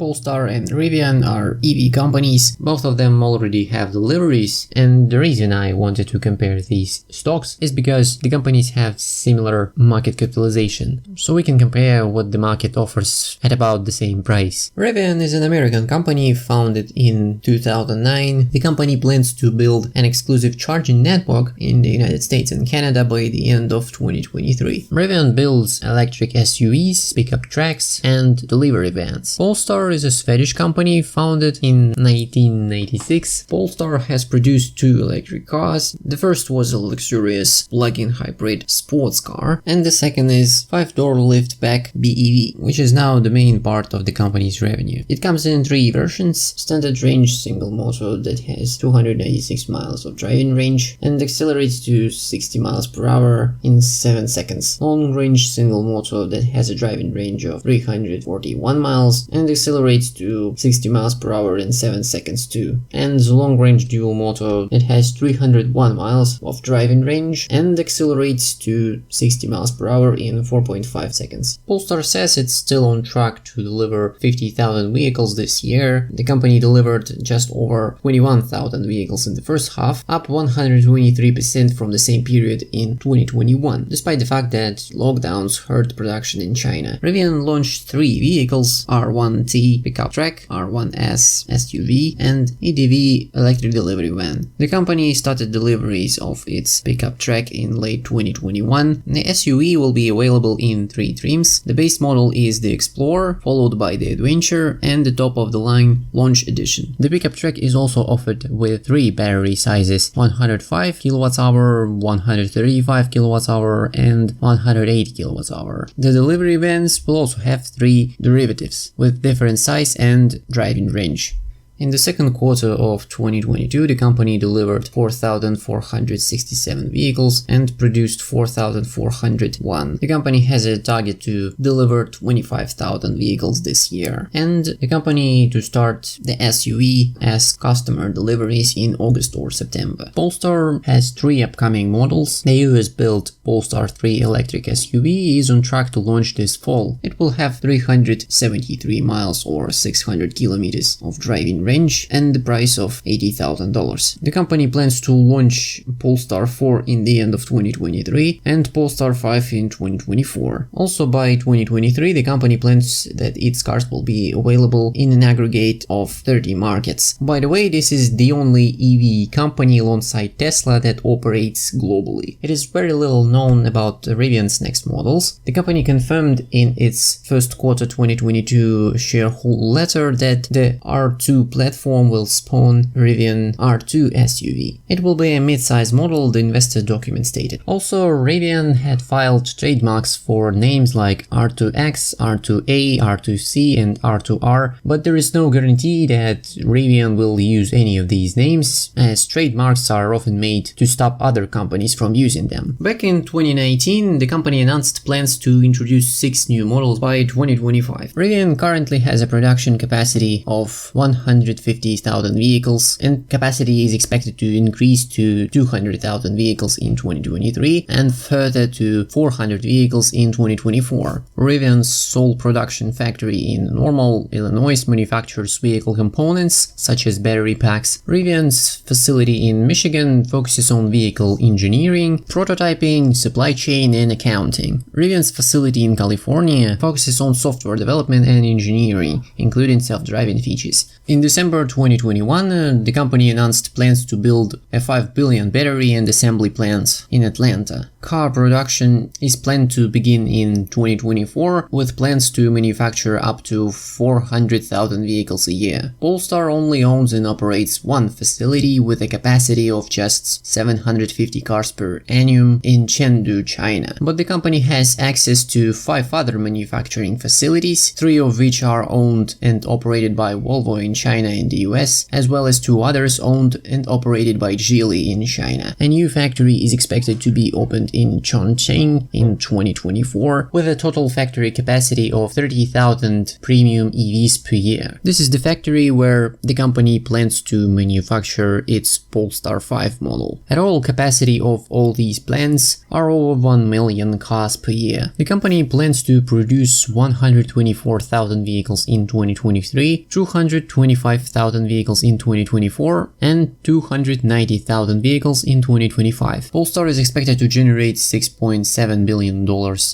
Polestar and Rivian are EV companies. Both of them already have deliveries, and the reason I wanted to compare these stocks is because the companies have similar market capitalization, so we can compare what the market offers at about the same price. Rivian is an American company founded in 2009. The company plans to build an exclusive charging network in the United States and Canada by the end of 2023. Rivian builds electric SUVs, pickup trucks, and delivery vans. Polestar is a Swedish company founded in 1996. Polestar has produced two electric cars. The first was a luxurious plug-in hybrid sports car, and the second is 5-door liftback BEV, which is now the main part of the company's revenue. It comes in three versions: standard range single motor that has 296 miles of driving range and accelerates to 60 miles per hour in 7 seconds, long range single motor that has a driving range of 341 miles and accelerates to 60 miles per hour in 7 seconds too, and long range dual motor that has 301 miles of driving range and accelerates to 60 miles per hour in 4.5 seconds. Polestar says it's still on track to deliver 50,000 vehicles this year. The company delivered just over 21,000 vehicles in the first half, up 123% from the same period in 2021, despite the fact that lockdowns hurt production in China. Rivian launched 3 vehicles: R1T pickup truck, R1S SUV, and EDV electric delivery van. The company started deliveries of its pickup truck in late 2021. The SUV will be available in 3 trims. The base model is the Explorer, followed by the Adventure, and the top-of-the-line Launch Edition. The pickup truck is also offered with 3 battery sizes: 105 kWh, 135 kWh, and 180 kWh. The delivery vans will also have 3 derivatives with different size and driving range. In the second quarter of 2022, the company delivered 4,467 vehicles and produced 4,401. The company has a target to deliver 25,000 vehicles this year, and the company to start the SUV as customer deliveries in August or September. Polestar has 3 upcoming models. The US-built Polestar 3 electric SUV is on track to launch this fall. It will have 373 miles or 600 kilometers of driving range and the price of $80,000. The company plans to launch Polestar 4 in the end of 2023 and Polestar 5 in 2024. Also by 2023, the company plans that its cars will be available in an aggregate of 30 markets. By the way, this is the only EV company alongside Tesla that operates globally. It is very little known about Rivian's next models. The company confirmed in its first quarter 2022 shareholder letter that the R2 platform will spawn Rivian R2 SUV. It will be a mid-size model, the investor document stated. Also, Rivian had filed trademarks for names like R2X, R2A, R2C, and R2R, but there is no guarantee that Rivian will use any of these names, as trademarks are often made to stop other companies from using them. Back in 2019, the company announced plans to introduce 6 new models by 2025. Rivian currently has a production capacity of 150,000 vehicles, and capacity is expected to increase to 200,000 vehicles in 2023 and further to 400 vehicles in 2024. Rivian's sole production factory in Normal, Illinois manufactures vehicle components such as battery packs. Rivian's facility in Michigan focuses on vehicle engineering, prototyping, supply chain, and accounting. Rivian's facility in California focuses on software development and engineering, including self-driving features. In December 2021, the company announced plans to build a 5 billion battery and assembly plant in Atlanta. Car production is planned to begin in 2024, with plans to manufacture up to 400,000 vehicles a year. Polestar only owns and operates one facility with a capacity of just 750 cars per annum in Chengdu, China. But the company has access to 5 other manufacturing facilities, 3 of which are owned and operated by Volvo in China China and the US, as well as 2 others owned and operated by Geely in China. A new factory is expected to be opened in Chongqing in 2024, with a total factory capacity of 30,000 premium EVs per year. This is the factory where the company plans to manufacture its Polestar 5 model. At all, capacity of all these plants are over 1 million cars per year. The company plans to produce 124,000 vehicles in 2023, 225,000 vehicles in 2024, and 290,000 vehicles in 2025. Polestar is expected to generate $6.7 billion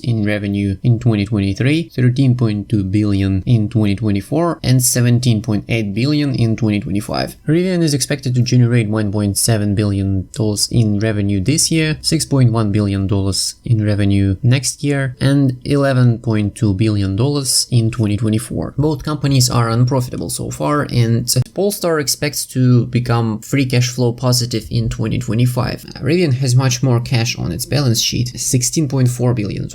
in revenue in 2023, $13.2 billion in 2024, and $17.8 billion in 2025. Rivian is expected to generate $1.7 billion in revenue this year, $6.1 billion in revenue next year, and $11.2 billion in 2024. Both companies are unprofitable so far, and Polestar expects to become free cash flow positive in 2025. Rivian has much more cash on its balance sheet, $16.4 billion,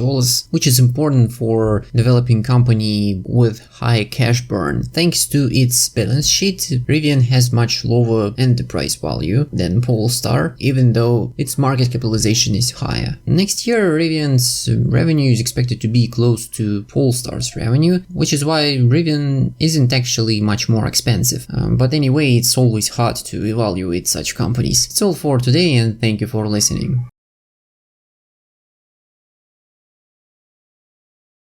which is important for developing company with high cash burn. Thanks to its balance sheet, Rivian has much lower enterprise value than Polestar, even though its market capitalization is higher. Next year, Rivian's revenue is expected to be close to Polestar's revenue, which is why Rivian isn't actually much more expensive. But anyway, it's always hard to evaluate such companies. That's all for today, and thank you for listening.